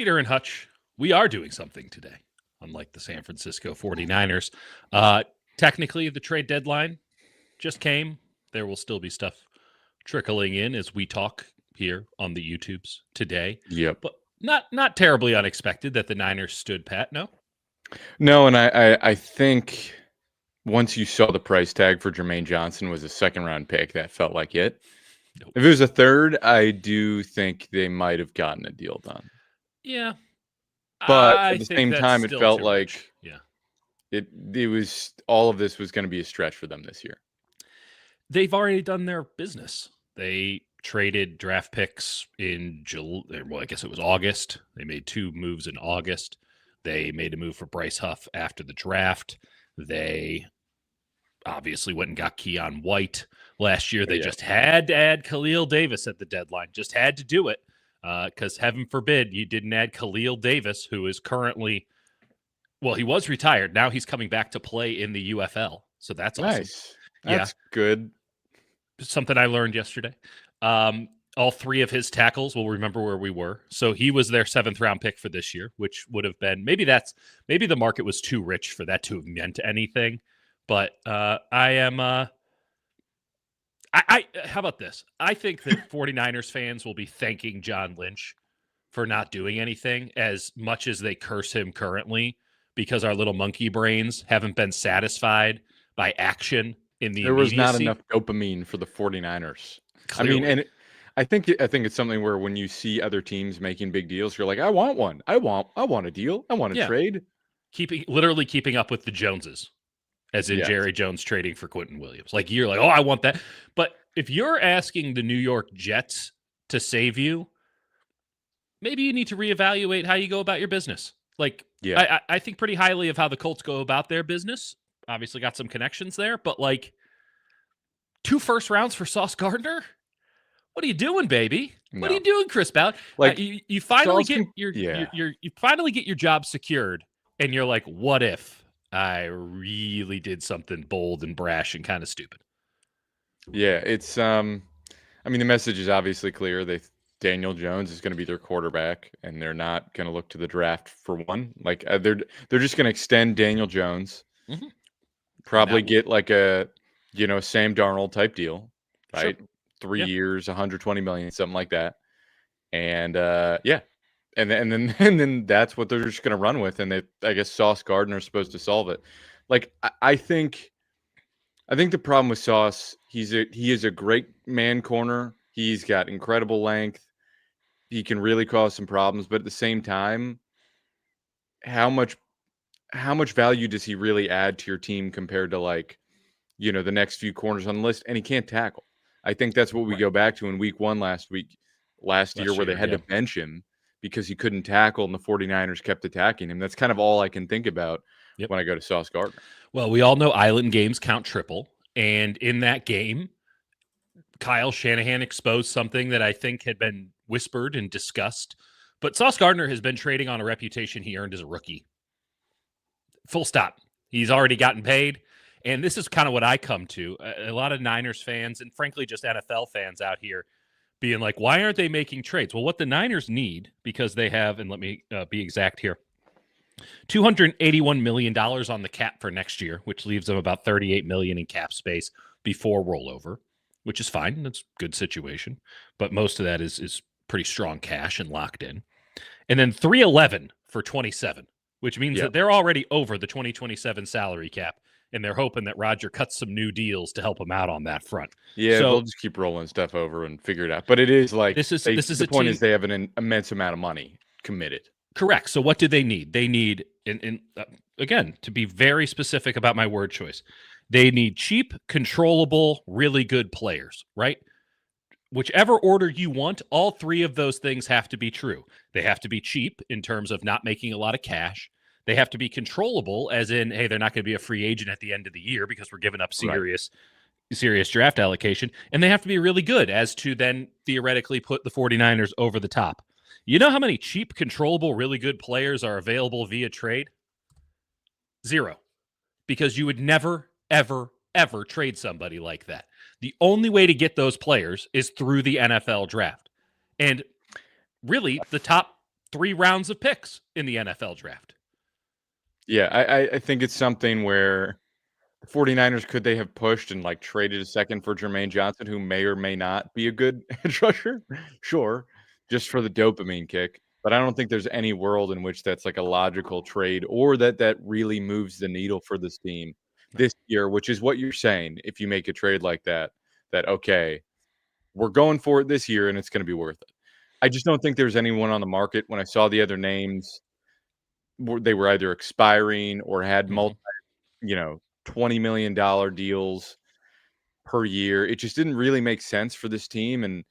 Peter and Hutch, we are doing something today, unlike the San Francisco 49ers. Technically, the trade deadline just came. There will still be stuff trickling in as we talk here on the YouTubes today. Yep. But not terribly unexpected that the Niners stood pat, no? No, and I think once you saw the price tag for Jermaine Johnson was a second-round pick, that felt like it. Nope. If it was a third, I do think they might have gotten a deal done. Yeah. But at the same time, it felt like it was all of this was going to be a stretch for them this year. They've already done their business. They traded draft picks in July. Well, I guess it was August. They made 2 moves in August. They made a move for Bryce Huff after the draft. They obviously went and got Keon White last year. They just had to add Khalil Davis at the deadline. Just had to do it because heaven forbid you didn't add Khalil Davis, who is currently, well, he was retired. Now he's coming back to play in the UFL. So that's awesome. Nice. That's good. Something I learned yesterday. All 3 of his tackles will remember where we were. So he was their 7th round pick for this year, which would have been maybe the market was too rich for that to have meant anything. But how about this? I think that 49ers fans will be thanking John Lynch for not doing anything as much as they curse him currently because our little monkey brains haven't been satisfied by action in the There was not enough dopamine for the 49ers. Clearly. I mean, and I think it's something where when you see other teams making big deals, you're like, I want one. I want a deal. I want a trade. Literally keeping up with the Joneses, as in Jerry Jones trading for Quentin Williams. Like you're like, oh, I want that. But if you're asking the New York Jets to save you, maybe you need to reevaluate how you go about your business. Like, I think pretty highly of how the Colts go about their business. Obviously got some connections there, but like 2 first rounds for Sauce Gardner? What are you doing, baby? No. What are you doing, Chris Ballard? Like you finally get you finally get your job secured, and you're like, what if I really did something bold and brash and kind of stupid? Yeah, it's I mean the message is obviously clear. Daniel Jones is going to be their quarterback, and they're not going to look to the draft for one. Like they're just going to extend Daniel Jones, probably get like a Sam Darnold type deal, right? Sure. 3 years, 120 million, something like that. And and then that's what they're just going to run with. And I guess Sauce Gardner is supposed to solve it. Like I think the problem with Sauce, he is a great man corner. He's got incredible length. He can really cause some problems, but at the same time, how much value does he really add to your team compared to the next few corners on the list? And he can't tackle. I think that's what we go back to in week 1 last year where they had to bench him because he couldn't tackle and the 49ers kept attacking him. That's kind of all I can think about when I go to Sauce Gardner. Well, we all know island games count triple. And in that game, Kyle Shanahan exposed something that I think had been whispered and discussed. But Sauce Gardner has been trading on a reputation he earned as a rookie. Full stop. He's already gotten paid. And this is kind of what I come to. A lot of Niners fans and frankly just NFL fans out here being like, why aren't they making trades? Well, what the Niners need, because they have, and let me be exact here, $281 million on the cap for next year, which leaves them about $38 million in cap space before rollover, which is fine. That's a good situation. But most of that is pretty strong cash and locked in. And then $311 for 27, which means that they're already over the 2027 salary cap. And they're hoping that Roger cuts some new deals to help them out on that front. Yeah, they'll just keep rolling stuff over and figure it out. But it is like the point is they have an immense amount of money committed. Correct. So what do they need? They need, again, to be very specific about my word choice, they need cheap, controllable, really good players, right? Whichever order you want, all 3 of those things have to be true. They have to be cheap in terms of not making a lot of cash. They have to be controllable, as in, hey, they're not going to be a free agent at the end of the year because we're giving up serious draft allocation. And they have to be really good, as to then theoretically put the 49ers over the top. You know how many cheap, controllable, really good players are available via trade? 0. Because you would never, ever, ever trade somebody like that. The only way to get those players is through the NFL draft. And really, the top 3 rounds of picks in the NFL draft. Yeah, I think it's something where the 49ers, could they have pushed and, like, traded a second for Jermaine Johnson, who may or may not be a good edge rusher? Sure, just for the dopamine kick, but I don't think there's any world in which that's, like, a logical trade or that really moves the needle for this team this year, which is what you're saying. If you make a trade like that, okay, we're going for it this year, and it's gonna be worth it. I just don't think there's anyone on the market. When I saw the other names, they were either expiring or had Mhm. $20 million deals per year. It just didn't really make sense for this team, and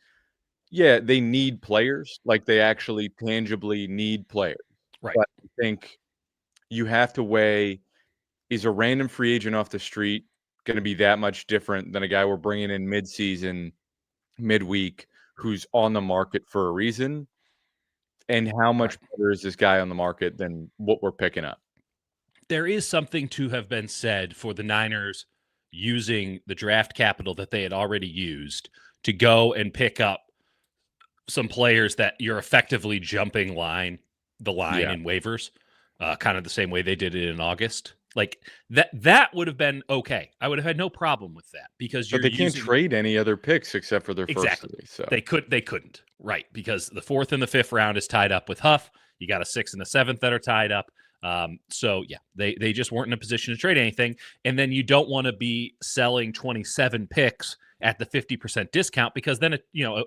yeah, they need players, like, they actually tangibly need players, Right. but I think you have to weigh, is a random free agent off the street gonna be that much different than a guy we're bringing in midseason, midweek, who's on the market for a reason, and how much Right. better is this guy on the market than what we're picking up? There is something to have been said for the Niners using the draft capital that they had already used to go and pick up some players that you're effectively jumping the line Yeah, in waivers, kind of the same way they did it in August. Like that would have been okay. I would have had no problem with that because but you're they can't using trade any other picks except for their first exactly. 3, so They couldn't. Right, because the 4th and the 5th round is tied up with Huff. You got a 6th and a 7th that are tied up. So yeah, they just weren't in a position to trade anything. And then you don't want to be selling 27 picks at the 50% discount because then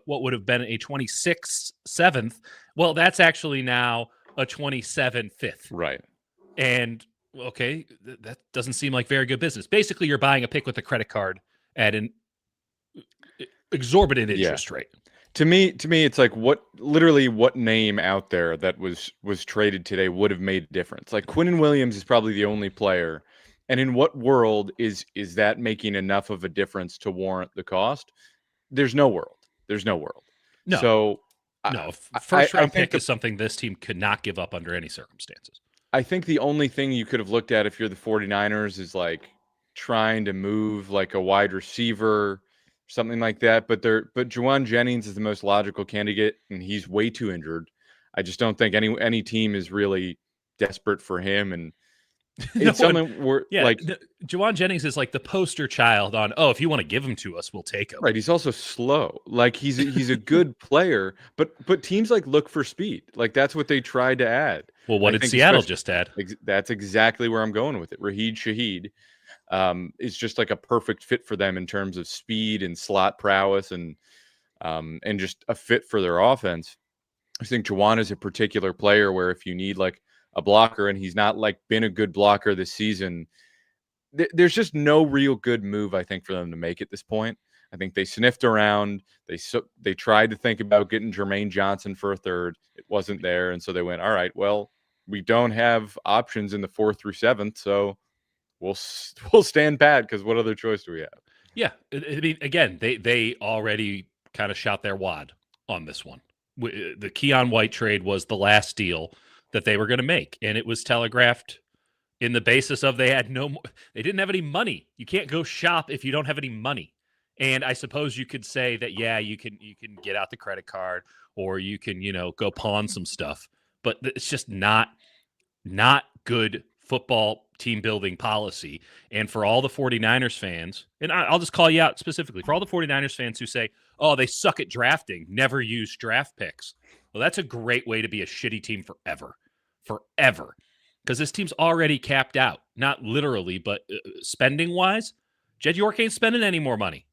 what would have been a 26 7th, well, that's actually now a 27 5th. right. And okay, that doesn't seem like very good business. Basically, you're buying a pick with a credit card at an exorbitant Yeah. interest rate. To me, it's like what name out there that was traded today would have made a difference? Like, Quinnen Williams is probably the only player, and in what world is that making enough of a difference to warrant the cost? There's no world. There's no world. No, So, no. I First round think pick is something this team could not give up under any circumstances. I think the only thing you could have looked at if you're the 49ers is, like, trying to move, like, a wide receiver, something like that, but Juwan Jennings is the most logical candidate, and he's way too injured. I just don't think any team is really desperate for him, and No it's one, something where, yeah. like, Juwan Jennings is like the poster child on. Oh, if you want to give him to us, we'll take him. right, he's also slow. Like, he's a good player, but teams, like, look for speed. Like, that's what they tried to add. Well, what I did think Seattle especially just add? that's exactly where I'm going with it. Raheed Shaheed is just like a perfect fit for them in terms of speed and slot prowess and just a fit for their offense. I think Juwan is a particular player where if you need, like, a blocker and he's not, like, been a good blocker this season, there's just no real good move, I think, for them to make at this point. I think they sniffed around. They tried to think about getting Jermaine Johnson for a third. It wasn't there, and so they went, all right, well, we don't have options in the 4th through 7th, so we'll stand pat because what other choice do we have? Yeah, I mean, again, they already kind of shot their wad on this one. The Keon White trade was the last deal that they were going to make, and it was telegraphed in the basis of they didn't have any money. You can't go shop if you don't have any money. And I suppose you could say that, yeah, you can get out the credit card or you can, go pawn some stuff, but it's just not good football team building policy. And for all the 49ers fans, and I'll just call you out specifically, for all the 49ers fans who say, oh, they suck at drafting, never use draft picks. Well, that's a great way to be a shitty team forever. Forever. Because this team's already capped out. Not literally, but spending wise, Jed York ain't spending any more money.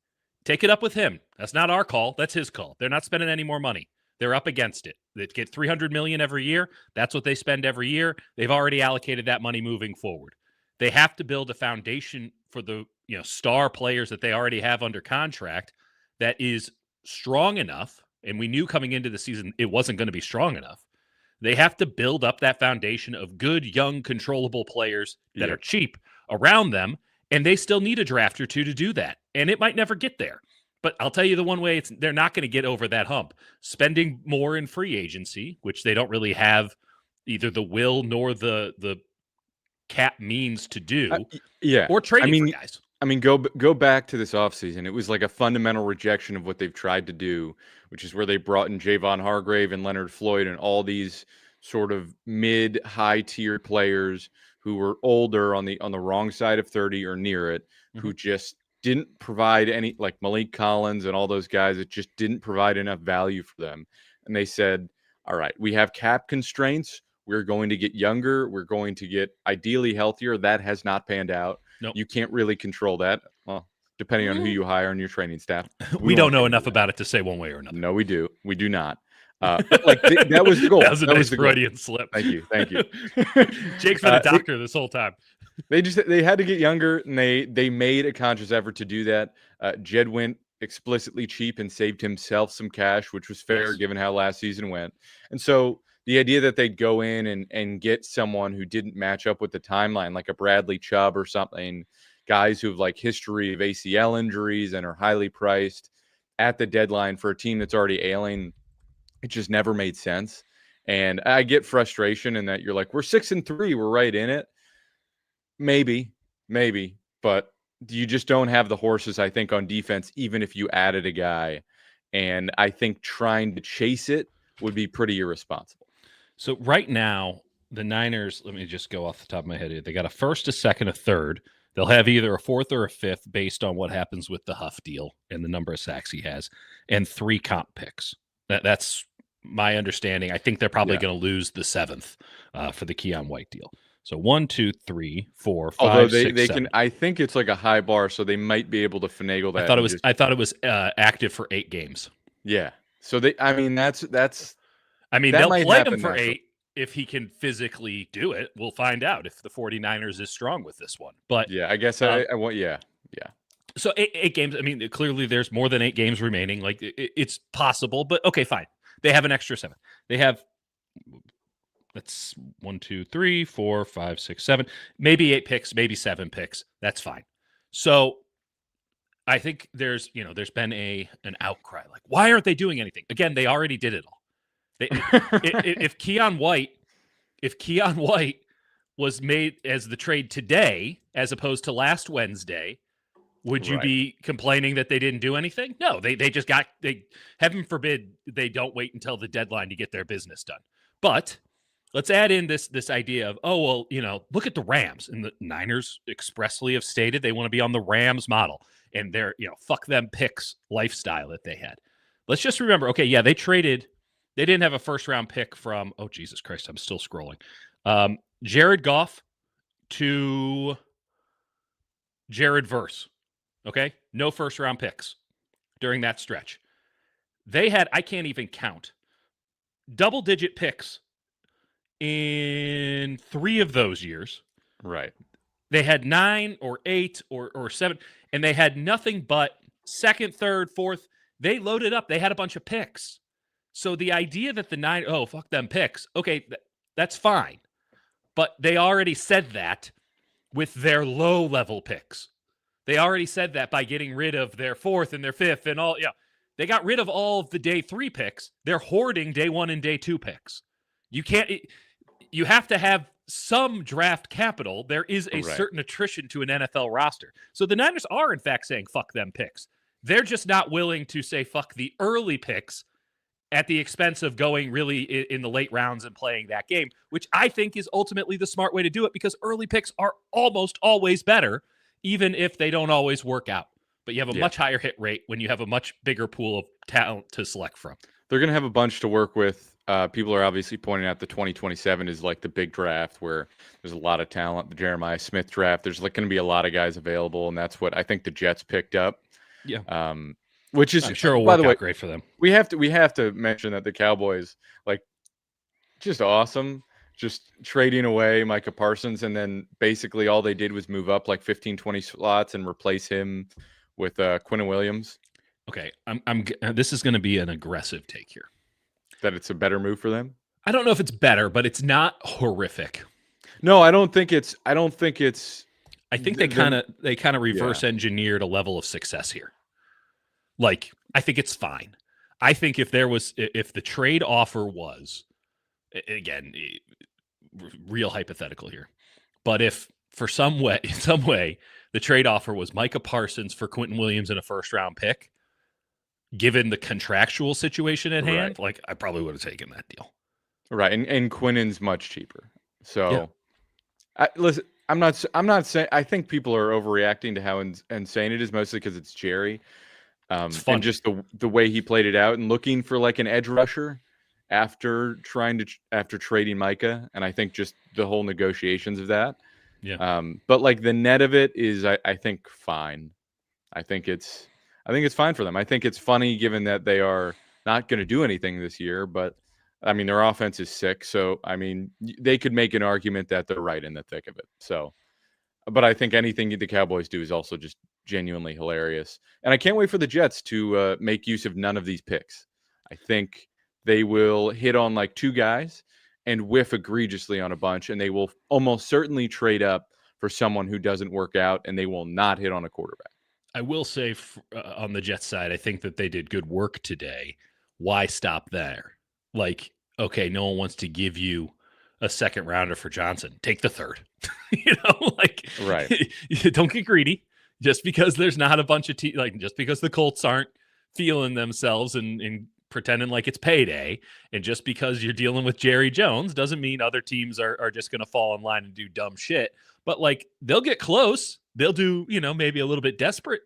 Take it up with him. That's not our call. That's his call. They're not spending any more money. They're up against it. They get $300 million every year. That's what they spend every year. They've already allocated that money moving forward. They have to build a foundation for the star players that they already have under contract that is strong enough. And we knew coming into the season it wasn't going to be strong enough. They have to build up that foundation of good, young, controllable players that are cheap around them, and they still need a draft or two to do that. And it might never get there. But I'll tell you the one way they're not going to get over that hump. Spending more in free agency, which they don't really have either the will nor the cap means to do, Yeah. or trading for guys. I mean, go back to this offseason. It was like a fundamental rejection of what they've tried to do, which is where they brought in Javon Hargrave and Leonard Floyd and all these sort of mid high tier players who were older on the wrong side of 30 or near it, Mhm. who just didn't provide any, like Malik Collins and all those guys, it just didn't provide enough value for them. And they said, all right, we have cap constraints. We're going to get younger. We're going to get ideally healthier. That has not panned out. Nope. You can't really control that. Well, depending on who you hire on your training staff. We don't won't know get into enough that. about it to say one way or another. No, we do. We do not. But like that was the goal. That was a nice the goal. Freudian slip. Thank you. Thank you. Jake's been a doctor this whole time. They had to get younger, and they made a conscious effort to do that. Jed went explicitly cheap and saved himself some cash, which was fair given how last season went. And so the idea that they'd go in and get someone who didn't match up with the timeline, like a Bradley Chubb or something, guys who have like history of ACL injuries and are highly priced at the deadline for a team that's already ailing, it just never made sense. And I get frustration in that you're like, we're 6-3, we're right in it. Maybe, but you just don't have the horses, I think, on defense, even if you added a guy. And I think trying to chase it would be pretty irresponsible. So right now, the Niners, let me just go off the top of my head here. They got a first, a second, a third. They'll have either a fourth or a fifth based on what happens with the Huff deal and the number of sacks he has, and 3 comp picks. That's my understanding. I think they're probably going to lose the 7th for the Keon White deal. So 1, 2, 3, 4, 5, Although 6, they 7. can, I think it's like a high bar, so they might be able to finagle that. I thought it was active for 8 games. Yeah. So that's. I mean, they'll play him for 8 if he can physically do it. We'll find out if the 49ers is strong with this one. But yeah, I guess I want. Yeah. So 8 games. I mean, clearly there's more than 8 games remaining. Like it's possible, but okay, fine. They have an extra 7. They have. That's 1, 2, 3, 4, 5, 6, 7, maybe 8 picks, maybe 7 picks. That's fine. So I think there's been an outcry. Like, why aren't they doing anything? Again, they already did it all. If Keon White was made as the trade today, as opposed to last Wednesday, would you be complaining that they didn't do anything? No, they heaven forbid they don't wait until the deadline to get their business done. But let's add in this idea of, look at the Rams, and the Niners expressly have stated they want to be on the Rams model and their, fuck them picks lifestyle that they had. Let's just remember, okay, yeah, they didn't have a first round pick from, oh, Jesus Christ, I'm still scrolling. Jared Goff to Jared Verse. Okay. No first round picks during that stretch. They had, I can't even count, double-digit picks in 3 of those years. Right. They had 9 or 8 or 7, and they had nothing but second, third, fourth. They loaded up. They had a bunch of picks. So the idea that the Niners, oh, fuck them picks, okay, that's fine. But they already said that with their low-level picks. They already said that by getting rid of their 4th and their 5th and all. Yeah, they got rid of all of the day 3 picks. They're hoarding day 1 and day 2 picks. You have to have some draft capital. There is a certain attrition to an NFL roster. So the Niners are, in fact, saying fuck them picks. They're just not willing to say fuck the early picks at the expense of going really in the late rounds and playing that game, which I think is ultimately the smart way to do it, because early picks are almost always better, even if they don't always work out. But you have a much higher hit rate when you have a much bigger pool of talent to select from. They're going to have a bunch to work with. People are obviously pointing out the 2027 is like the big draft where there's a lot of talent. The Jeremiah Smith draft, there's like going to be a lot of guys available, and that's what I think the Jets picked up. Yeah. Which is, I'm sure will work out great for them. We have to mention that the Cowboys, like, just awesome, just trading away Micah Parsons, and then basically all they did was move up like 15, 20 slots and replace him with Quinn Williams. Okay, this is going to be an aggressive take here. That it's a better move for them? I don't know if it's better, but it's not horrific. No, I don't think it's. I think they kind of reverse engineered a level of success here. Like, I think it's fine. I think if the trade offer was, again, real hypothetical here, but if in some way the trade offer was Micah Parsons for Quentin Williams and a first round pick, given the contractual situation at hand, like, I probably would have taken that deal. Right, and Quinnen's much cheaper. Yeah, So, listen, I'm not saying I think people are overreacting to how insane it is, mostly because it's Jerry, it's and funny. just the way he played it out and looking for like an edge rusher after after trading Micah, and I think just the whole negotiations of that. Yeah. But like the net of it is, I think fine. I think it's I think it's fine for them. I think it's funny given that they are not going to do anything this year, but I mean their offense is sick, so I mean they could make an argument that they're right in the thick of it. So, but I think anything the Cowboys do is also just genuinely hilarious, and I can't wait for the Jets to make use of none of these picks. I think they will hit on like two guys and whiff egregiously on a bunch, and they will almost certainly trade up for someone who doesn't work out, and they will not hit on a quarterback. I will say on the Jets side, I think that they did good work today. Why stop there? Like, okay, no one wants to give you a second rounder for Johnson. Take the third. Like Right. don't get greedy. Just because there's not a bunch of like just because the Colts aren't feeling themselves and pretending like it's payday, and just because you're dealing with Jerry Jones doesn't mean other teams are just going to fall in line and do dumb shit. But like they'll get close. They'll do, maybe a little bit desperate,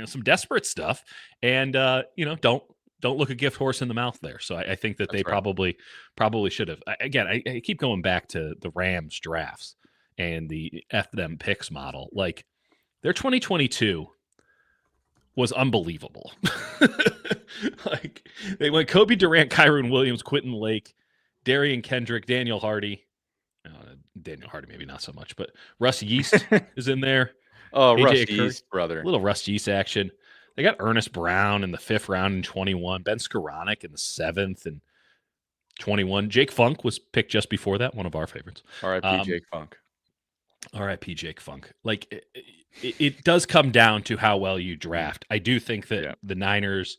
some desperate stuff, and don't look a gift horse in the mouth there. So I think that That's they right. probably should have. Again, I keep going back to the Rams drafts and the F them picks model. Like their 2022 was unbelievable. Like they went Kobe Durant, Kyron Williams, Quentin Lake, Darian Kendrick, Daniel Hardy. Daniel Hardy, maybe not so much, but Russ Yeast is in there. Oh, AJ Rusty Curry, East, brother. little Russ Yeast action. They got Ernest Brown in the 5th round in 21, Ben Skoranek in the 7th and 21. Jake Funk was picked just before that, one of our favorites. R.I.P. Jake Funk. R.I.P. Jake Funk. Like it does come down to how well you draft. I do think that the Niners.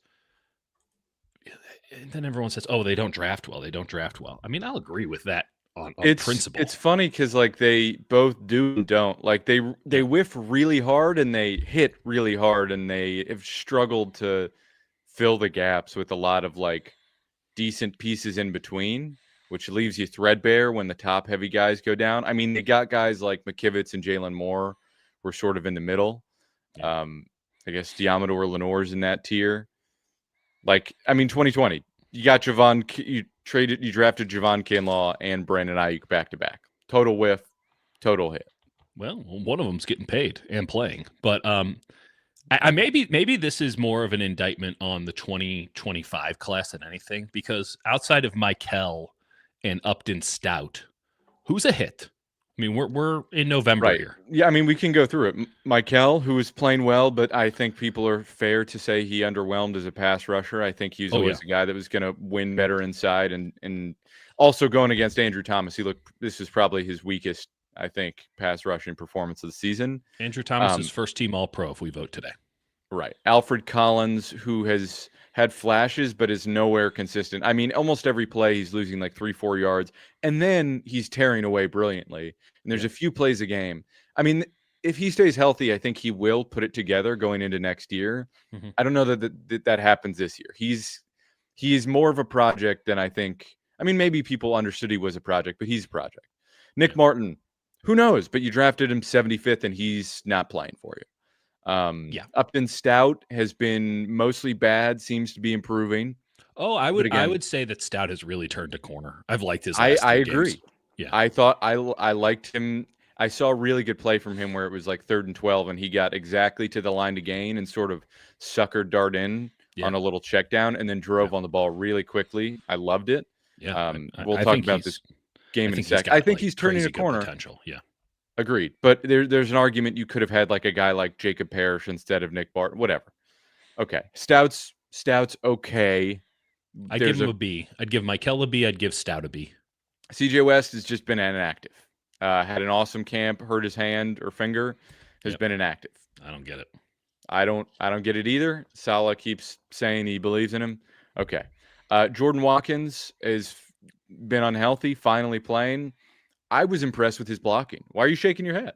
And then everyone says, "Oh, they don't draft well. They don't draft well." I mean, I'll agree with that on principle. It's funny because like they both do and don't. Like they whiff really hard and they hit really hard, and they have struggled to fill the gaps with a lot of like decent pieces in between, which leaves you threadbare when the top heavy guys go down. I mean, they got guys like McKivitz and Jalen Moore were sort of in the middle. Yeah. I guess Diamador Lenore's in that tier. Like, I mean, 2020, you got you drafted Javon Kinlaw and Brandon Ayuk back to back. Total whiff, total hit. Well, one of them's getting paid and playing, but I maybe this is more of an indictment on the 2025 class than anything, because outside of Mikel and Upton Stout, who's a hit? I mean, we're in November here. Yeah, I mean, we can go through it. Mikel, who is playing well, but I think people are fair to say he underwhelmed as a pass rusher. I think he's always a guy that was going to win better inside, and also going against Andrew Thomas. This is probably his weakest, I think, pass rushing performance of the season. Andrew Thomas is first team All Pro if we vote today. Right. Alfred Collins, who has had flashes but is nowhere consistent. I mean, almost every play he's losing like 3-4 yards, and then he's tearing away brilliantly. And there's a few plays a game. I mean, if he stays healthy, I think he will put it together going into next year. Mm-hmm. I don't know that happens this year. He's more of a project than I think. I mean, maybe people understood he was a project, but he's a project. Nick Martin, who knows? But you drafted him 75th, and he's not playing for you. Upton Stout has been mostly bad, seems to be improving. Oh, I would say that Stout has really turned a corner. I've liked his last I agree. Games. Yeah. I thought I liked him. I saw a really good play from him where it was like 3rd and 12 and he got exactly to the line to gain and sort of sucker dart in on a little check down and then drove on the ball really quickly. I loved it. Yeah. We'll talk about this game in a sec. I think he's turning a corner. Potential. Yeah. Agreed. But there's an argument you could have had like a guy like Jacob Parrish instead of Nick Barton, whatever. Okay. Stout's okay. I'd give him a B. I'd give Mikel a B. I'd give Stout a B. CJ West has just been inactive. Had an awesome camp, hurt his hand or finger, has been inactive. I don't get it. I don't get it either. Saleh keeps saying he believes in him. Okay. Jordan Watkins has been unhealthy, finally playing. I was impressed with his blocking. Why are you shaking your head?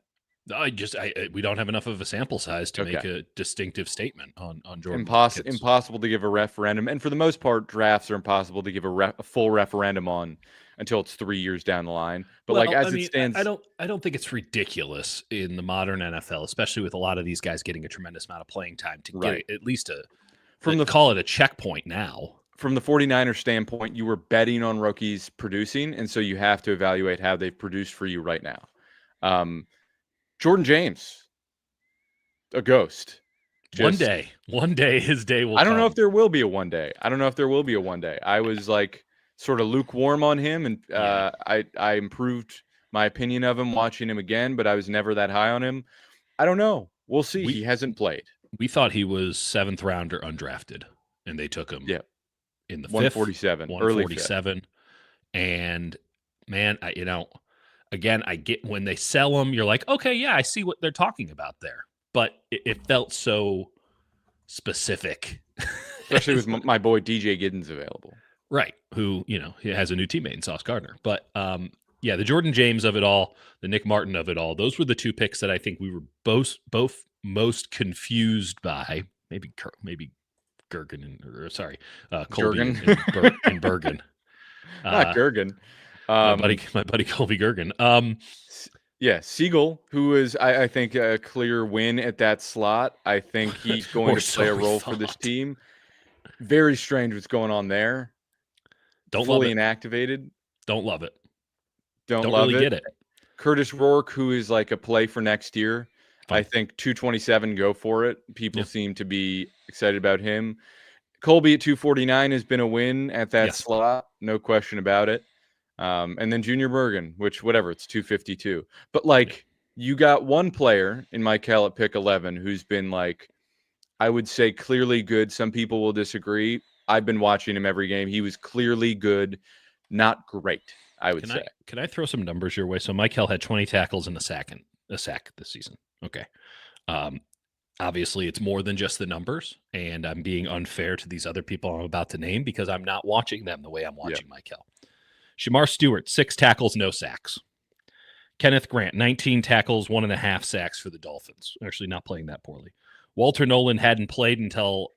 We don't have enough of a sample size to make Okay. a distinctive statement on Jordan Love. Impossible to give a referendum, and for the most part, drafts are impossible to give a full referendum on until it's 3 years down the line. But like Well, I as it mean, stands, I don't think it's ridiculous in the modern NFL, especially with a lot of these guys getting a tremendous amount of playing time to right get at least from the call it a checkpoint now. from the 49ers standpoint, you were betting on rookies producing, and so you have to evaluate how they've produced for you right now. Jordan James, a ghost. One day, his day will. I don't come. know if there will be a one day. I was like sort of lukewarm on him, and I improved my opinion of him watching him again, but I was never that high on him. I don't know. We'll see. He hasn't played. We thought he was 7th rounder undrafted, and they took him. Yeah. In the 147, 147, and man, again, I get when they sell them, you're like, okay, yeah, I see what they're talking about there, but it felt so specific, especially with my boy DJ Giddens available, right? Who he has a new teammate in Sauce Gardner, but the Jordan James of it all, the Nick Martin of it all, those were the two picks that I think we were both most confused by. Maybe Gergen Colby and Bergen. Not Gergen. My buddy Colby Gergen. Siegel, who is I think a clear win at that slot. I think he's going to play a role for this team. Very strange what's going on there. Don't fully love it. Inactivated. Don't love it. Don't love really it. Get it. Curtis Rourke, who is like a play for next year. Fine. I think 227, go for it. People seem to be excited about him. Colby at 249 has been a win at that slot, no question about it. And then Junior Bergen, which whatever, it's 252. But you got one player in Mikel at pick 11 who's been I would say clearly good. Some people will disagree. I've been watching him every game. He was clearly good, not great, I would say. Can I throw some numbers your way? So Mikel had 20 tackles and a sack this season. Okay. Obviously, it's more than just the numbers, and I'm being unfair to these other people I'm about to name because I'm not watching them the way I'm watching Mikel. Shamar Stewart, 6 tackles, no sacks. Kenneth Grant, 19 tackles, 1.5 sacks for the Dolphins. Actually, not playing that poorly. Walter Nolan hadn't played until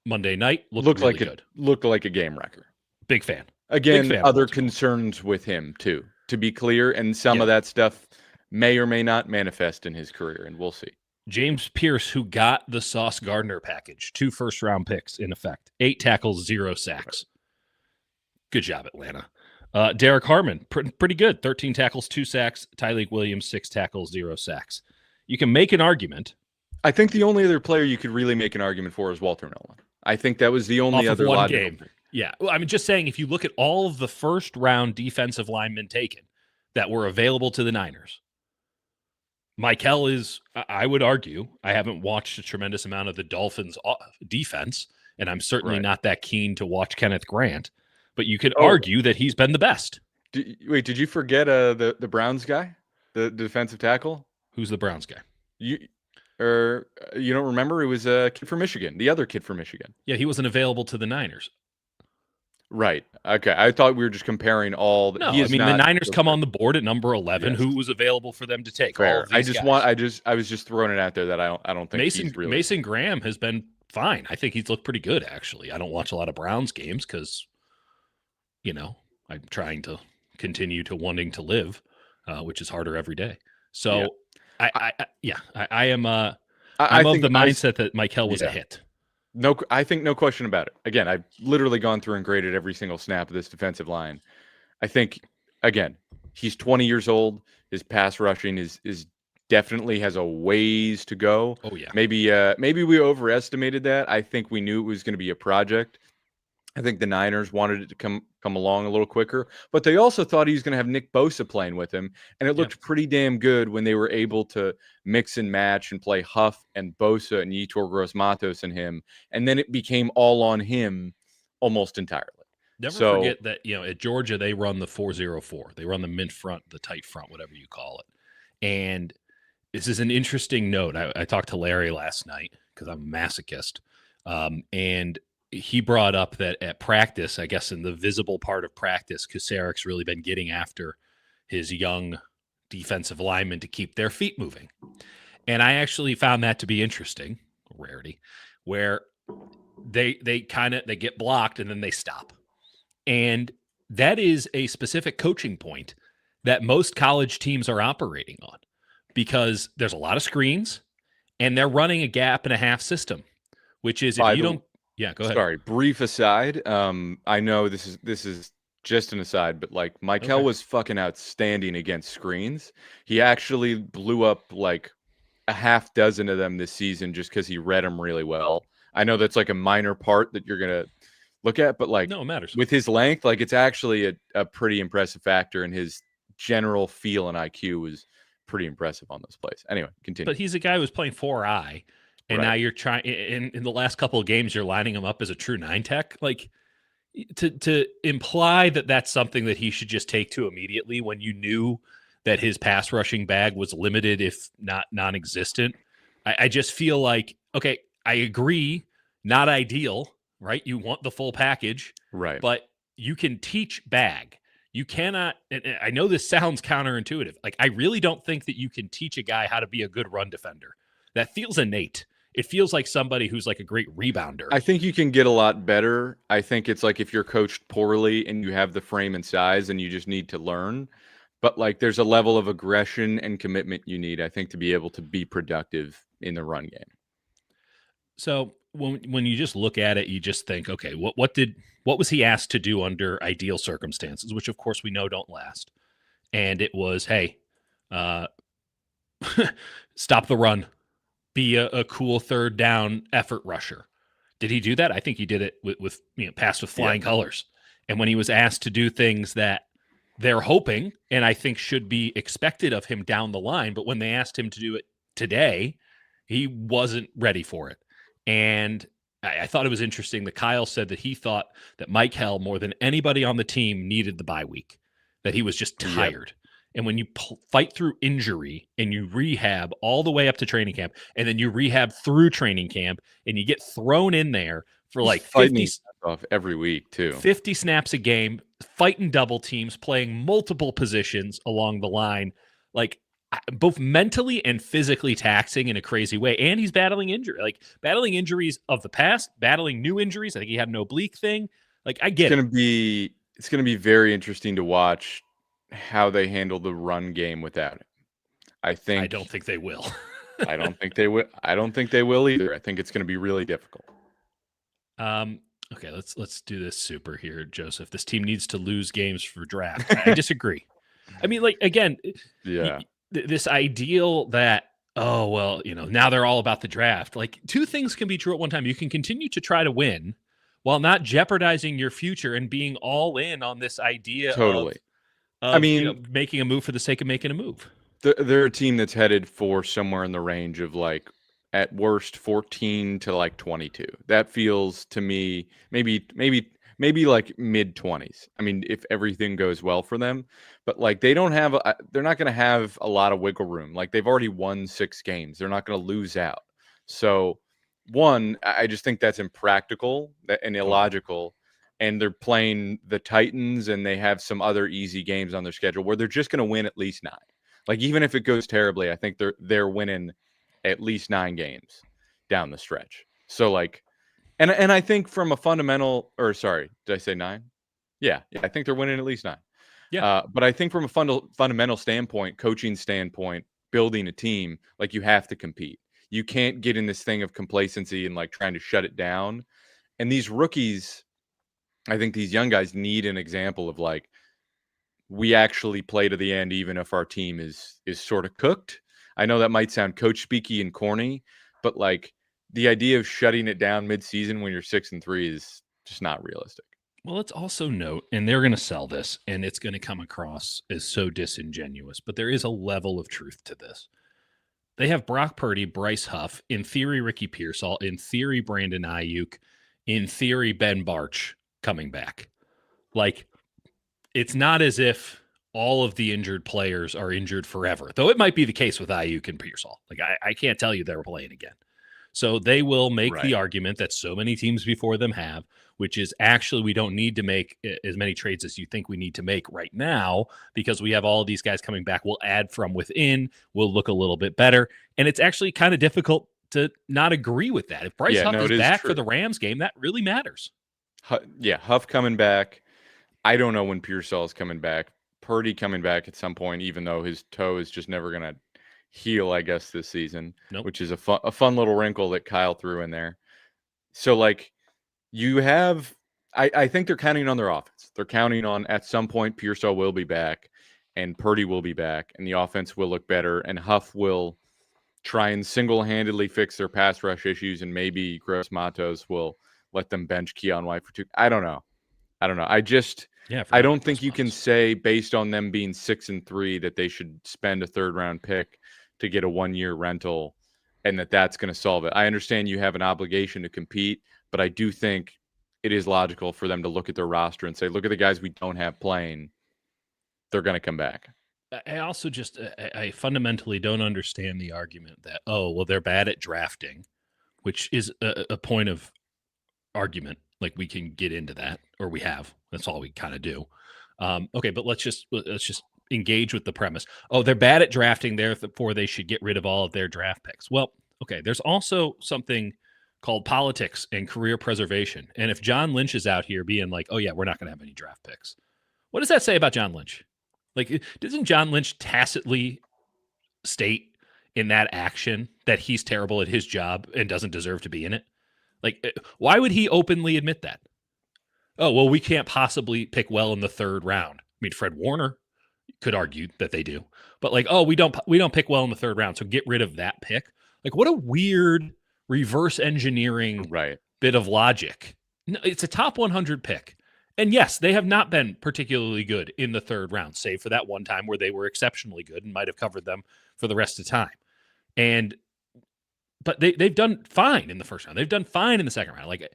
Monday night. Looked really good. Looked like a game wrecker. Big fan. Again, other concerns with him, too, to be clear, and some of that stuff may or may not manifest in his career, and we'll see. James Pierce, who got the Sauce Gardner package, 2 first-round picks in effect, 8 tackles, 0 sacks. Good job, Atlanta. Derek Harmon, pretty good, 13 tackles, 2 sacks. Tyleik Williams, 6 tackles, 0 sacks. You can make an argument. I think the only other player you could really make an argument for is Walter Nolan. I think that was the only other logical game. Yeah, well, I'm just saying, if you look at all of the first-round defensive linemen taken that were available to the Niners, Mikel is, I would argue, I haven't watched a tremendous amount of the Dolphins' defense, and I'm certainly not that keen to watch Kenneth Grant, but you could argue that he's been the best. Did you forget the Browns guy, the defensive tackle? Who's the Browns guy? You don't remember? It was a kid from Michigan, the other kid from Michigan. Yeah, he wasn't available to the Niners. Right. Okay. I thought we were just comparing all. No, I mean the Niners come on the board at number 11. Yes. Who was available for them to take? Fair. I was just throwing it out there that I don't think Mason Graham has been fine. I think he's looked pretty good actually. I don't watch a lot of Browns games because, I'm trying to continue to wanting to live, which is harder every day. So I am of the mindset that Mikel was a hit. No, I think no question about it. Again, I've literally gone through and graded every single snap of this defensive line. I think, again, he's 20 years old. His pass rushing is definitely has a ways to go. Oh yeah. Maybe we overestimated that. I think we knew it was going to be a project. I think the Niners wanted it to come along a little quicker, but they also thought he was going to have Nick Bosa playing with him, and it looked pretty damn good when they were able to mix and match and play Huff and Bosa and Yetur Gross-Matos and him, and then it became all on him almost entirely. Never forget that at Georgia they run the 4-0-4. They run the mint front, the tight front, whatever you call it. And this is an interesting note. I talked to Larry last night because I'm a masochist, and he brought up that at practice, I guess in the visible part of practice, Kacerik's really been getting after his young defensive linemen to keep their feet moving. And I actually found that to be interesting, a rarity, where they get blocked and then they stop. And that is a specific coaching point that most college teams are operating on, because there's a lot of screens and they're running a gap and a half system, which is, if you don't, yeah, go ahead. Sorry, brief aside. I know this is just an aside, but like Mikel was fucking outstanding against screens. He actually blew up like a half dozen of them this season just because he read them really well. I know that's like a minor part that you're gonna look at, but like, no, it matters. With his length, like it's actually a pretty impressive factor, and his general feel and IQ was pretty impressive on those plays. Anyway, continue. But he's a guy who was playing 4-eye, and now you're trying in the last couple of games, you're lining him up as a true 9 tech. Like, to imply that that's something that he should just take to immediately when you knew that his pass rushing bag was limited, if not non-existent. I just feel like, okay, I agree, not ideal, right? You want the full package, right? But you can teach bag. You cannot, and I know this sounds counterintuitive. Like, I really don't think that you can teach a guy how to be a good run defender. That feels innate. It feels like somebody who's like a great rebounder. I think you can get a lot better. I think it's like if you're coached poorly and you have the frame and size and you just need to learn. But like, there's a level of aggression and commitment you need, I think, to be able to be productive in the run game. So when you just look at it, you just think, okay, what was he asked to do under ideal circumstances, which of course we know don't last. And it was, hey, stop the run, be a cool third down effort rusher. Did he do that? I think he did it with passed with flying colors. And when he was asked to do things that they're hoping, and I think should be expected of him down the line, but when they asked him to do it today, he wasn't ready for it. And I thought it was interesting that Kyle said that he thought that Mikel, more than anybody on the team, needed the bye week, that he was just tired. Yep. And when you fight through injury and you rehab all the way up to training camp, and then you rehab through training camp, and you get thrown in there for like 50 off every week too, 50 snaps a game, fighting double teams, playing multiple positions along the line, like both mentally and physically taxing in a crazy way. And he's battling injury, like battling injuries of the past, battling new injuries. I think he had an oblique thing. Like, I get it's going to be very interesting to watch how they handle the run game without it. I don't think they will. I don't think they will. I don't think they will either. I think it's going to be really difficult. Okay, let's do this super here, Joseph. This team needs to lose games for draft. I disagree. I mean, like, again, this ideal that, oh, well, now they're all about the draft. Like, two things can be true at one time. You can continue to try to win while not jeopardizing your future and being all in on this idea of making a move for the sake of making a move. They're a team that's headed for somewhere in the range of like, at worst 14 to like 22. That feels to me maybe like mid 20s. I mean, if everything goes well for them, but like they're not going to have a lot of wiggle room. Like, they've already won 6 games. They're not going to lose out. So I just think that's impractical and illogical. And they're playing the Titans, and they have some other easy games on their schedule where they're just going to win at least 9. Like, even if it goes terribly, I think they're winning at least 9 games down the stretch. So like, and I think from a fundamental, or sorry, did I say 9? Yeah, I think they're winning at least 9. Yeah. But I think from a fundamental standpoint, coaching standpoint, building a team, like, you have to compete. You can't get in this thing of complacency and like trying to shut it down. And these rookies, I think these young guys need an example of like, we actually play to the end, even if our team is sort of cooked. I know that might sound coach speaky and corny, but like, the idea of shutting it down mid-season when you're 6-3 is just not realistic. Well, let's also note, and they're going to sell this, and it's going to come across as so disingenuous, but there is a level of truth to this. They have Brock Purdy, Bryce Huff, in theory Ricky Pearsall, in theory Brandon Ayuk, in theory Ben Barch coming back. Like, it's not as if all of the injured players are injured forever, though it might be the case with Ayuk and Pearsall. Like, I can't tell you they're playing again. So they will make the Right. argument that so many teams before them have, which is actually we don't need to make as many trades as you think we need to make right now because we have all of these guys coming back. We'll add from within. We'll look a little bit better. And it's actually kind of difficult to not agree with that. If Bryce Yeah, Huff no, is it is back for true. the Rams game, that really matters. Yeah, Huff coming back. I don't know when Pearsall is coming back. Purdy coming back at some point, even though his toe is just never going to heal, I guess, this season, Nope. which is a fun little wrinkle that Kyle threw in there. So, like, you have, I think they're counting on their offense. They're counting on at some point Pearsall will be back and Purdy will be back and the offense will look better and Huff will try and single-handedly fix their pass rush issues and maybe Gross Matos will let them bench Keon White for 2. I don't know. Yeah, I forgot don't about think Gross you can Matos. say based on them being 6-3 that they should spend a third-round pick to get a 1-year rental and that's going to solve it. I understand you have an obligation to compete, but I do think it is logical for them to look at their roster and say, look at the guys we don't have playing. They're going to come back. I also just I fundamentally don't understand the argument that they're bad at drafting, which is a point of argument. Like we can get into that, or we have. That's all we kind of do. Okay, but let's just engage with the premise. Oh, they're bad at drafting, therefore they should get rid of all of their draft picks. Well, okay, there's also something called politics and career preservation. And if John Lynch is out here being like, "Oh yeah, we're not going to have any draft picks," what does that say about John Lynch? Like, doesn't John Lynch tacitly state in that action that he's terrible at his job and doesn't deserve to be in it? Like, why would he openly admit that? Oh, well, we can't possibly pick well in the third round. I mean, Fred Warner could argue that they do, but like, we don't pick well in the third round, so get rid of that pick. Like, what a weird reverse engineering Right. bit of logic. No, it's a top 100 pick. And yes, they have not been particularly good in the third round, save for that one time where they were exceptionally good and might have covered them for the rest of the time. But they've done fine in the first round. They've done fine in the second round. Like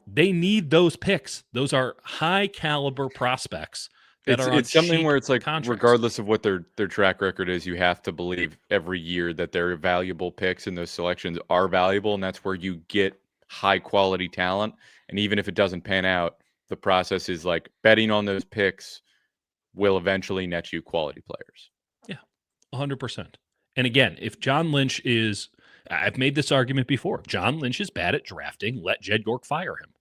they need those picks. Those are high caliber prospects that are on It's something cheap where it's like contracts. regardless of what their track record is, you have to believe every year that their valuable picks and those selections are valuable, and that's where you get high quality talent. And even if it doesn't pan out, the process is like betting on those picks will eventually net you quality players. Yeah, 100%. And again, if John Lynch is, I've made this argument before. If John Lynch is bad at drafting, let Jed York fire him.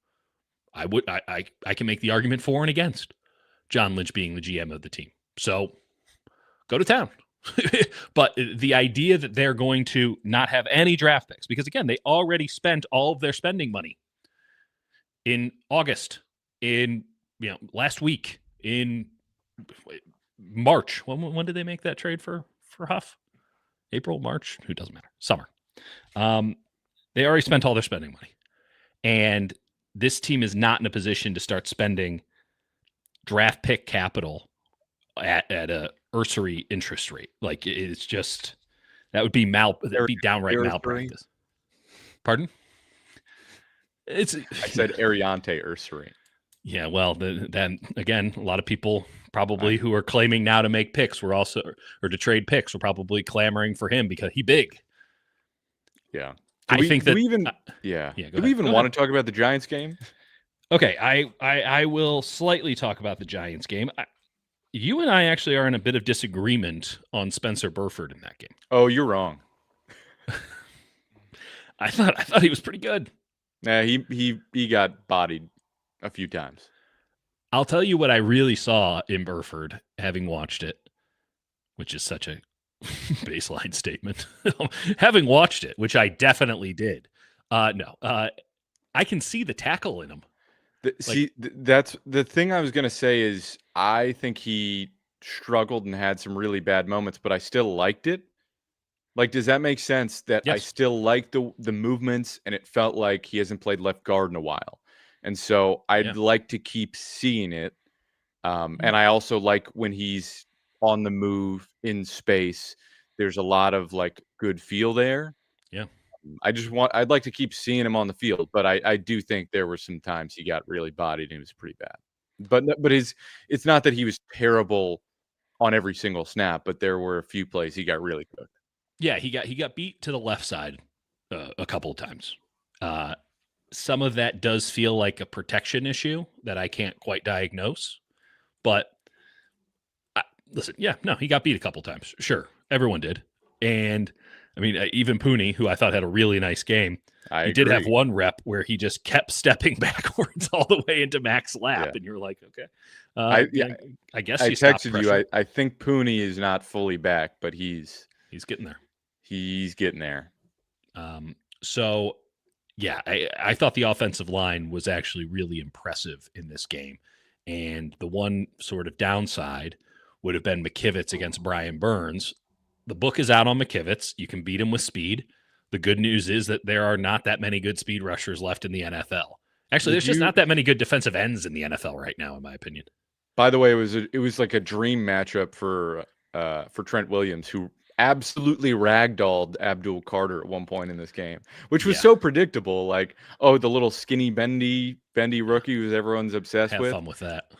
I can make the argument for and against John Lynch being the GM of the team. So go to town. But the idea that they're going to not have any draft picks, because again, they already spent all of their spending money in August, in last week, in March. When did they make that trade for Huff? April, March? Who doesn't matter. Summer. They already spent all their spending money. And this team is not in a position to start spending draft pick capital at a usury interest rate. Like it's just that would be downright malpractice. Pardon? I said Ariante Ursary. Yeah, well, then again, a lot of people probably who are claiming now to make picks or to trade picks were probably clamoring for him because he big. Yeah. Do we even want to talk about the Giants game? Okay, I will slightly talk about the Giants game. You and I actually are in a bit of disagreement on Spencer Burford in that game. Oh, you're wrong. I thought he was pretty good. Yeah, he got bodied a few times. I'll tell you what I really saw in Burford, having watched it, which is such a baseline statement. Having watched it, which I definitely did. I can see the tackle in him. That's the thing I was going to say is I think he struggled and had some really bad moments, but I still liked it. Like, does that make sense that Yes. I still like the movements and it felt like he hasn't played left guard in a while. And so I'd like to keep seeing it. And I also like when he's on the move in space, there's a lot of like good feel there. Yeah. I'd like to keep seeing him on the field, but I do think there were some times he got really bodied and it was pretty bad. But it's not that he was terrible on every single snap, but there were a few plays he got really cooked. Yeah, he got beat to the left side a couple of times. Some of that does feel like a protection issue that I can't quite diagnose. But listen, yeah, no, he got beat a couple times. Sure, everyone did. And I mean, even Pooney, who I thought had a really nice game, I he agree. did have one rep where he just kept stepping backwards all the way into Mac's lap, Yeah. and you're like, okay, I guess I you stopped texted pressure. you. I think Pooney is not fully back, but he's getting there. He's getting there. So, yeah, I thought the offensive line was actually really impressive in this game. And the one sort of downside would have been McKivitz against Brian Burns. The book is out on McKivitz. You can beat him with speed. The good news is that there are not that many good speed rushers left in the NFL. Actually, there's just not that many good defensive ends in the NFL right now, in my opinion. By the way, it was like a dream matchup for Trent Williams, who absolutely ragdolled Abdul Carter at one point in this game, which was so predictable. Like, oh, the little skinny, bendy rookie who everyone's obsessed Have with. Fun with that.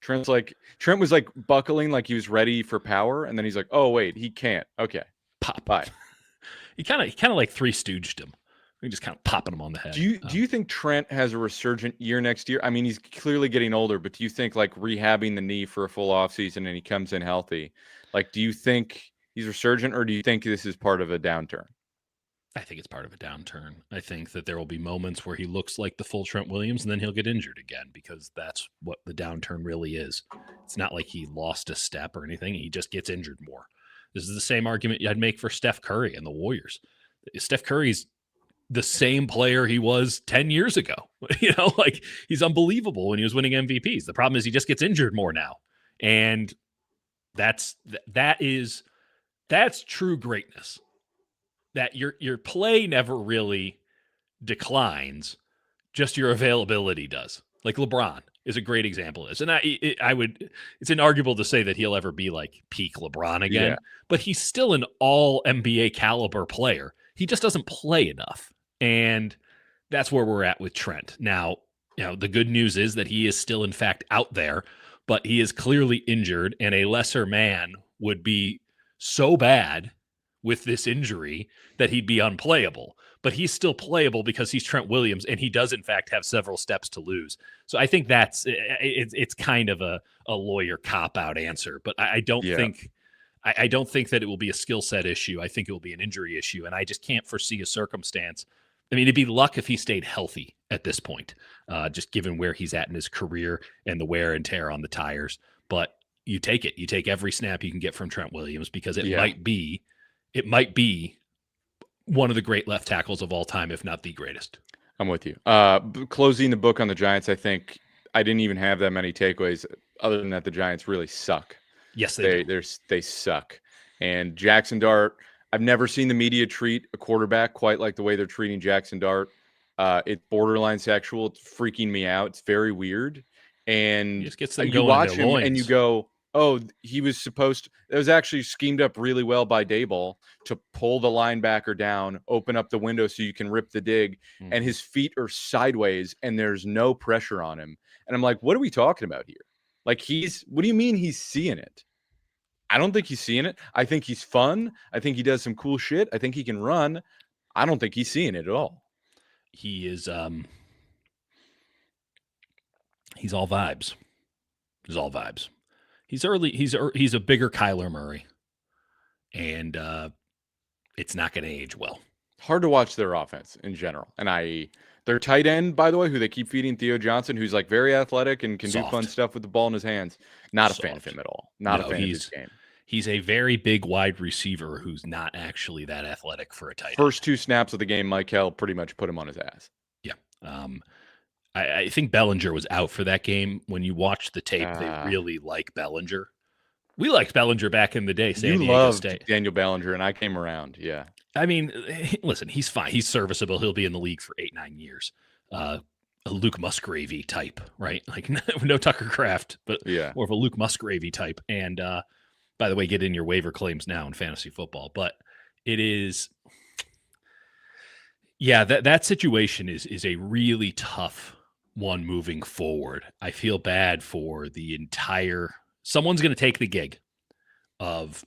Trent was like buckling, like he was ready for power, and then he's like, "Oh wait, he can't." Okay, pop. Bye. he kind of like Three Stooged him. He just kind of popping him on the head. Do you think Trent has a resurgent year next year? I mean, he's clearly getting older, but do you think like rehabbing the knee for a full offseason and he comes in healthy? Like, do you think he's resurgent, or do you think this is part of a downturn? I think it's part of a downturn. I think that there will be moments where he looks like the full Trent Williams, and then he'll get injured again, because that's what the downturn really is. It's not like he lost a step or anything. He just gets injured more. This is the same argument I'd make for Steph Curry and the Warriors. Steph Curry's the same player he was 10 years ago. Like, he's unbelievable when he was winning MVPs. The problem is he just gets injured more now. And that's true greatness. That your play never really declines, just your availability does. Like LeBron is a great example of this. And it's inarguable to say that he'll ever be like peak LeBron again, but he's still an all NBA caliber player. He just doesn't play enough. And that's where we're at with Trent. Now, the good news is that he is still in fact out there, but he is clearly injured, and a lesser man would be so bad with this injury that he'd be unplayable. But he's still playable because he's Trent Williams, and he does in fact have several steps to lose. So I think it's kind of a lawyer cop-out answer, but I don't think that it will be a skill set issue. I think it will be an injury issue, and I just can't foresee a circumstance. I mean, it'd be luck if he stayed healthy at this point, just given where he's at in his career and the wear and tear on the tires. But you take it. You take every snap you can get from Trent Williams, because it might be one of the great left tackles of all time, if not the greatest. I'm with you. Closing the book on the Giants, I think I didn't even have that many takeaways other than that the Giants really suck. Yes, they suck. And Jackson Dart, I've never seen the media treat a quarterback quite like the way they're treating Jackson Dart. It's borderline sexual. It's freaking me out. It's very weird. And he just gets them you going watch in their him loins. and you go, oh, he was supposed to. It was actually schemed up really well by Daboll to pull the linebacker down, open up the window so you can rip the dig, and his feet are sideways and there's no pressure on him. And I'm like, what are we talking about here? Like, what do you mean he's seeing it? I don't think he's seeing it. I think he's fun. I think he does some cool shit. I think he can run. I don't think he's seeing it at all. He is he's all vibes. He's all vibes. He's a bigger Kyler Murray, and it's not going to age well. Hard to watch their offense in general. And their tight end, by the way, who they keep feeding, Theo Johnson, who's like very athletic and can do fun stuff with the ball in his hands. Not a fan of him at all. Not a fan of his game. He's a very big wide receiver who's not actually that athletic for a tight end. First 2 snaps of the game, Mikel pretty much put him on his ass. Yeah. I think Bellinger was out for that game. When you watch the tape, they really like Bellinger. We liked Bellinger back in the day. San Diego State. Daniel Bellinger, and I came around. Yeah. I mean, listen, he's fine. He's serviceable. He'll be in the league for 8-9 years. A Luke Musgrave type, right? Like, no Tucker Kraft, but more of a Luke Musgrave type. And by the way, get in your waiver claims now in fantasy football. But it is, that situation is a really tough one moving forward. I feel bad for the entire. Someone's going to take the gig of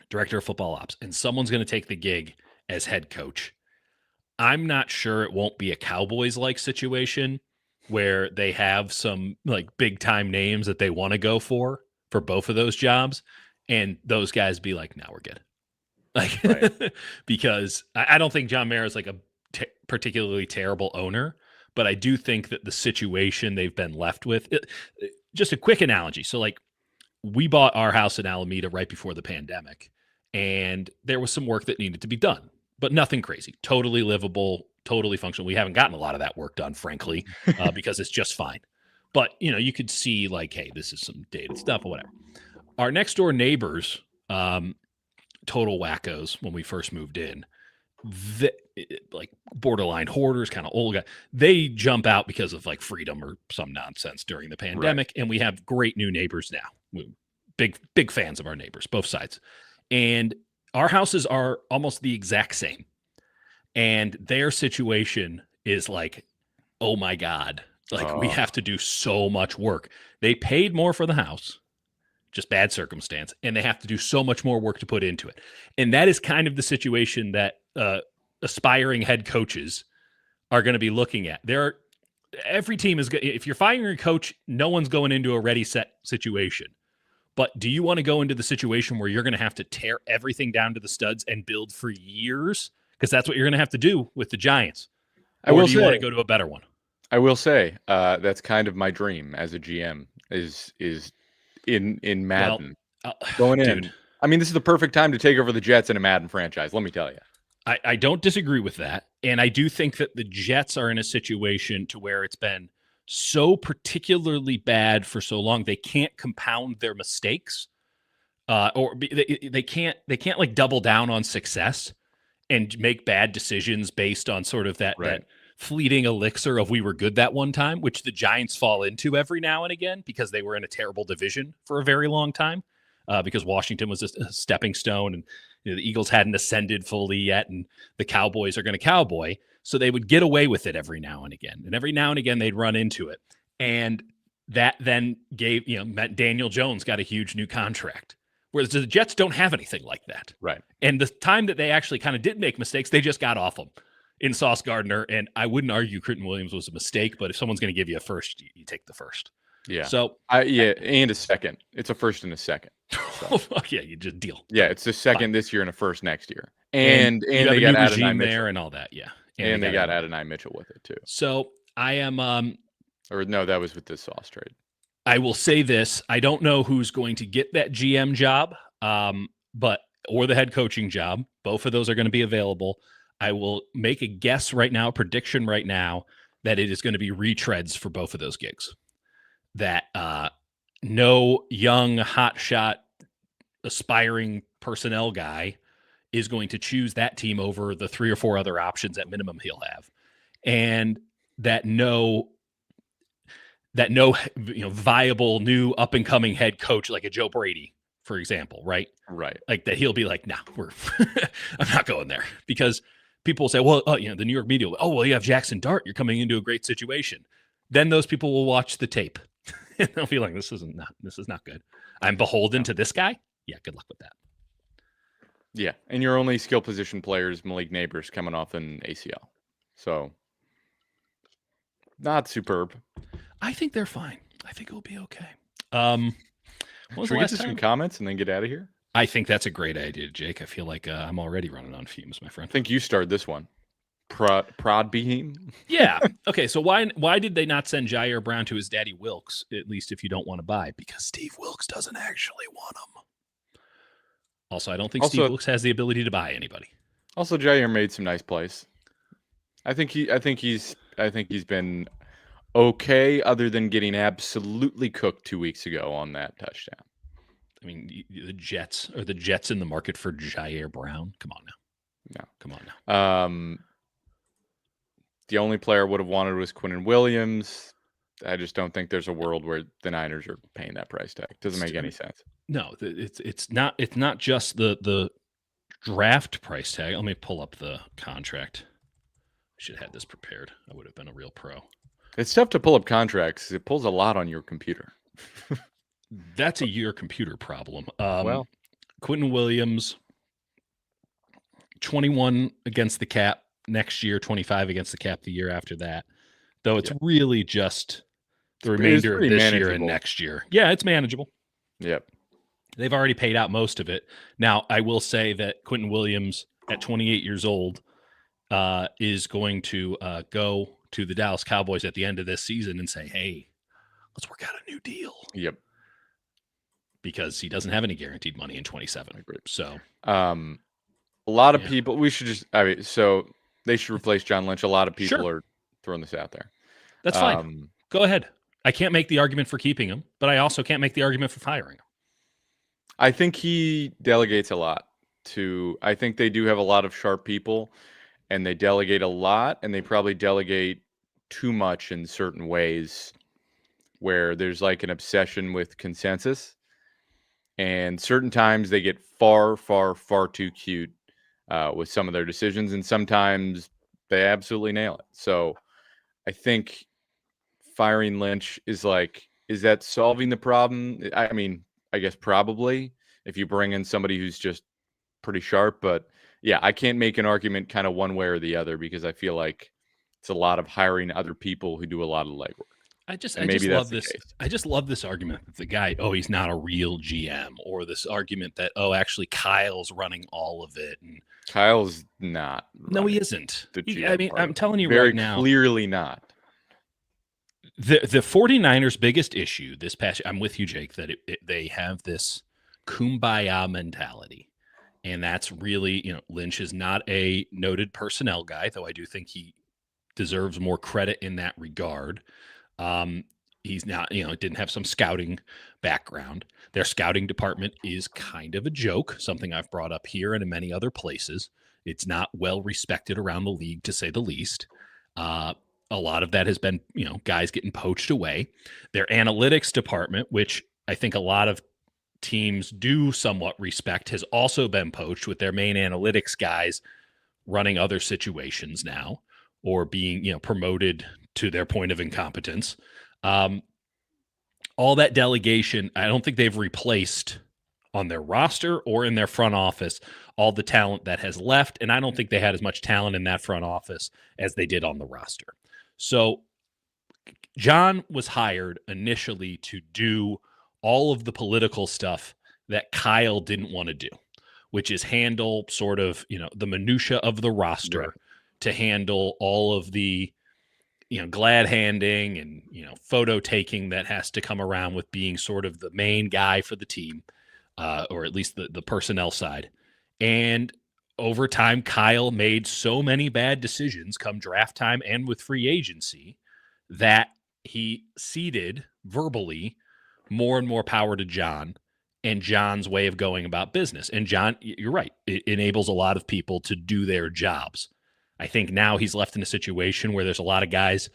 director of football ops, and someone's going to take the gig as head coach. I'm not sure it won't be a Cowboys-like situation where they have some like big time names that they want to go for both of those jobs, and those guys be like, "No, we're good." Like, Right. because I don't think John Mara is like a particularly terrible owner, but I do think that the situation they've been left with. Just a quick analogy. So, like, we bought our house in Alameda right before the pandemic, and there was some work that needed to be done, but nothing crazy. Totally livable, totally functional. We haven't gotten a lot of that work done, frankly, because it's just fine. But you could see like, hey, this is some dated stuff or whatever. Our next door neighbors, total wackos when we first moved in. Like borderline hoarders, kind of old guy. They jump out because of like freedom or some nonsense during the pandemic, and we have great new neighbors now. Big fans of our neighbors, both sides, and our houses are almost the exact same. And their situation is like, oh my god, like we have to do so much work. They paid more for the house, just bad circumstance, and they have to do so much more work to put into it. And that is kind of the situation that aspiring head coaches are going to be looking at. Every team is, if you're firing a coach, no one's going into a ready set situation. But do you want to go into the situation where you're going to have to tear everything down to the studs and build for years? Because that's what you're going to have to do with the Giants. Or do you want to go to a better one? I will say that's kind of my dream as a GM is in Madden. Going in. Dude, I mean, this is the perfect time to take over the Jets in a Madden franchise, let me tell you. I don't disagree with that. And I do think that the Jets are in a situation to where it's been so particularly bad for so long, they can't compound their mistakes, or they can't like double down on success and make bad decisions based on sort of that fleeting elixir of we were good that one time, which the Giants fall into every now and again because they were in a terrible division for a very long time, because Washington was a stepping stone, and the Eagles hadn't ascended fully yet, and the Cowboys are going to cowboy. So they would get away with it every now and again. And every now and again, they'd run into it. And that then meant Daniel Jones got a huge new contract. Whereas the Jets don't have anything like that. Right. And the time that they actually kind of did make mistakes, they just got off them in Sauce Gardner. And I wouldn't argue Trent Williams was a mistake, but if someone's going to give you a first, you take the first. Yeah. So and a second. It's a first and a second. So. Yeah, you just deal. Yeah, it's a second this year and a first next year. And they got Adonai there and all that. Yeah. And they got Adonai Mitchell with it too. So I am or no, that was with the Sauce trade. I will say this. I don't know who's going to get that GM job, or the head coaching job. Both of those are going to be available. I will make a guess right now, prediction right now, that it is going to be retreads for both of those gigs. That no young, hotshot, aspiring personnel guy is going to choose that team over the 3 or 4 other options at minimum he'll have. And that no viable new up and coming head coach like a Joe Brady, for example, right? Right. Like that he'll be like, nah, I'm not going there, because people will say, well, the New York media, you have Jackson Dart, you're coming into a great situation. Then those people will watch the tape and they'll be like, this is not good. I'm beholden to this guy. Yeah. Good luck with that. Yeah. And your only skill position player is Malik Neighbors coming off an ACL. So not superb. I think they're fine. I think it'll be okay. Should we get to some comments and then get out of here? I think that's a great idea, Jake. I feel like I'm already running on fumes, my friend. I think you started this one. Prod beam. Yeah. Okay. So why did they not send Jair Brown to his daddy Wilkes, at least if you don't want to buy? Because Steve Wilkes doesn't actually want him. Also, I don't think Steve Wilkes has the ability to buy anybody. Also, Jair made some nice plays. I think he's been okay, other than getting absolutely cooked 2 weeks ago on that touchdown. I mean, the Jets in the market for Jair Brown? Come on now. No. Come on now. The only player I would have wanted was Quinn Williams. I just don't think there's a world where the Niners are paying that price tag. Doesn't make any sense. No, it's not just the draft price tag. Let me pull up the contract. I should have had this prepared. I would have been a real pro. It's tough to pull up contracts. It pulls a lot on your computer. That's your computer problem. Well, Quentin Williams, 21 against the cap, next year, 25 against the cap the year after that. Though it's Yeah. really just the It's remainder of pretty this year and manageable. next year. Yeah, it's manageable. Yep. They've already paid out most of it. Now, I will say that Quentin Williams, at 28 years old, is going to go to the Dallas Cowboys at the end of this season and say, hey, let's work out a new deal. Yep. Because he doesn't have any guaranteed money in 27. So, a lot of people, we should just, so they should replace John Lynch. A lot of people are throwing this out there. That's fine. Go ahead. I can't make the argument for keeping him, but I also can't make the argument for firing him. I think he delegates a lot I think they do have a lot of sharp people, and they delegate a lot, and they probably delegate too much in certain ways where there's like an obsession with consensus, and certain times they get far, far, far too cute with some of their decisions, and sometimes they absolutely nail it. So I think firing Lynch is that solving the problem? I mean, I guess probably if you bring in somebody who's just pretty sharp, but yeah, I can't make an argument kind of one way or the other because I feel like it's a lot of hiring other people who do a lot of legwork. I just love this. I just love this argument that the guy, he's not a real GM, or this argument that, actually Kyle's running all of it. And Kyle's not. No, he isn't. I'm telling you very right now. Clearly not. The 49ers' biggest issue this past, I'm with you, Jake, that they have this kumbaya mentality. And that's really, Lynch is not a noted personnel guy, though I do think he deserves more credit in that regard. He's not, didn't have some scouting background. Their scouting department is kind of a joke, something I've brought up here and in many other places. It's not well respected around the league, to say the least. A lot of that has been, guys getting poached away. Their analytics department, which I think a lot of teams do somewhat respect, has also been poached, with their main analytics guys running other situations now, or being, promoted to their point of incompetence. All that delegation, I don't think they've replaced on their roster or in their front office all the talent that has left, and I don't think they had as much talent in that front office as they did on the roster. So John was hired initially to do all of the political stuff that Kyle didn't want to do, which is handle sort of, the minutia of the roster, right, to handle all of the, glad handing and, photo taking that has to come around with being sort of the main guy for the team, or at least the personnel side. And over time, Kyle made so many bad decisions come draft time and with free agency that he ceded verbally more and more power to John and John's way of going about business. And John, you're right, it enables a lot of people to do their jobs. I think now he's left in a situation where there's a lot of guys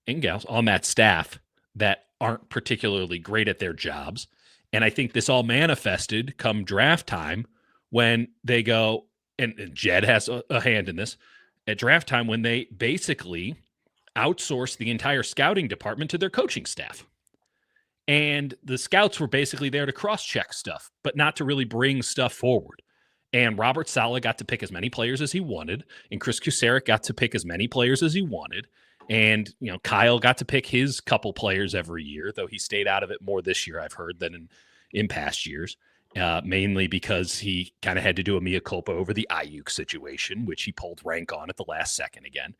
and gals on that staff that aren't particularly great at their jobs. And I think this all manifested come draft time when they go, and Jed has a hand in this, at draft time when they basically outsource the entire scouting department to their coaching staff. And the scouts were basically there to cross-check stuff, but not to really bring stuff forward. And Robert Saleh got to pick as many players as he wanted, and Chris Kuceric got to pick as many players as he wanted. And, Kyle got to pick his couple players every year, though he stayed out of it more this year, I've heard, than in past years. Mainly because he kind of had to do a mea culpa over the Ayuk situation, which he pulled rank on at the last second again.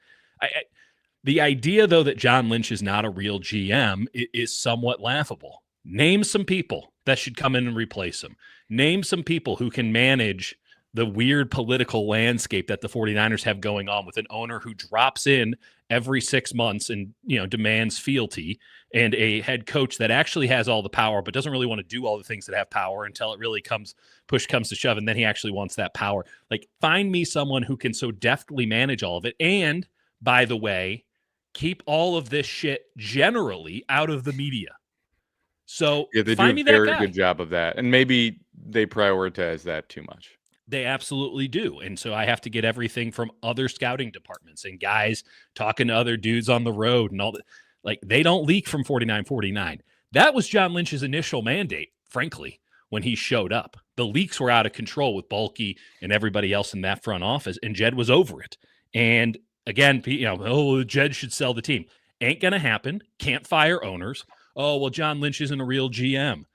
The idea, though, that John Lynch is not a real GM is somewhat laughable. Name some people that should come in and replace him. Name some people who can manage the weird political landscape that the 49ers have going on, with an owner who drops in every 6 months and, demands fealty, and a head coach that actually has all the power but doesn't really want to do all the things that have power until it really push comes to shove, and then he actually wants that power. Like, find me someone who can so deftly manage all of it, and, by the way, keep all of this shit generally out of the media. So yeah, they do a very good job of that, and maybe they prioritize that too much. They absolutely do. And so I have to get everything from other scouting departments and guys talking to other dudes on the road and all that. Like, they don't leak from 4949. That was John Lynch's initial mandate, frankly, when he showed up. The leaks were out of control with Bulky and everybody else in that front office, and Jed was over it. And again, oh, Jed should sell the team. Ain't going to happen. Can't fire owners. Oh, well, John Lynch isn't a real GM.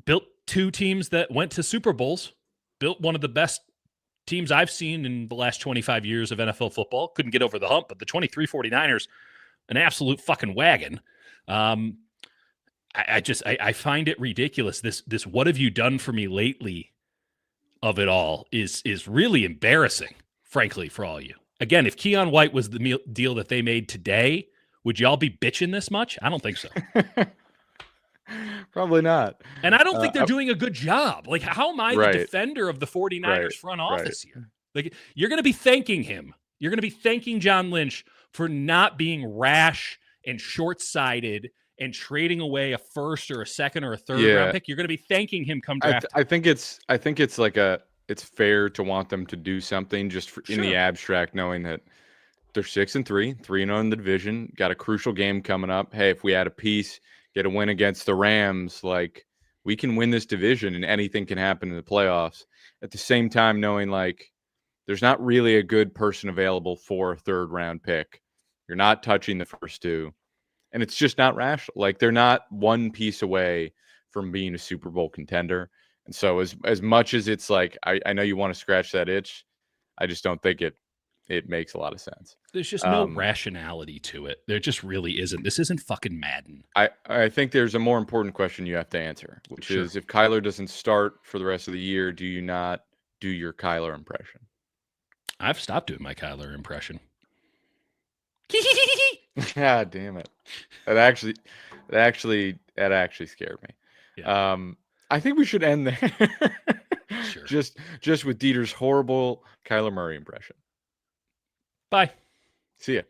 Built 2 teams that went to Super Bowls. Built one of the best teams I've seen in the last 25 years of NFL football. Couldn't get over the hump, but the 23 49ers, an absolute fucking wagon. I find it ridiculous. This what have you done for me lately of it all is really embarrassing, frankly, for all you. Again, if Keon White was the deal that they made today, would y'all be bitching this much? I don't think so. Probably not. And I don't think they're doing a good job. Like, how am I Right. the defender of the 49ers front office right. here? Like, you're going to be thanking him. You're going to be thanking John Lynch for not being rash and short-sighted and trading away a first or a second or a third round pick. You're going to be thanking him come draft. I think it's like it's fair to want them to do something just in the abstract, knowing that they're 6-3, 3-0 in the division, got a crucial game coming up. Hey, if we add a piece, get a win against the Rams, like, we can win this division and anything can happen in the playoffs. At the same time, knowing like there's not really a good person available for a 3rd round pick. You're not touching the first 2. And it's just not rational. Like, they're not one piece away from being a Super Bowl contender. And so as much as it's like, I know you want to scratch that itch, I just don't think it makes a lot of sense. There's just no rationality to it. There just really isn't. This isn't fucking Madden. I think there's a more important question you have to answer, which is, if Kyler doesn't start for the rest of the year, do you not do your Kyler impression? I've stopped doing my Kyler impression. God damn it. That actually scared me. Yeah. I think we should end there. Sure. Just with Dieter's horrible Kyler Murray impression. Bye. See ya.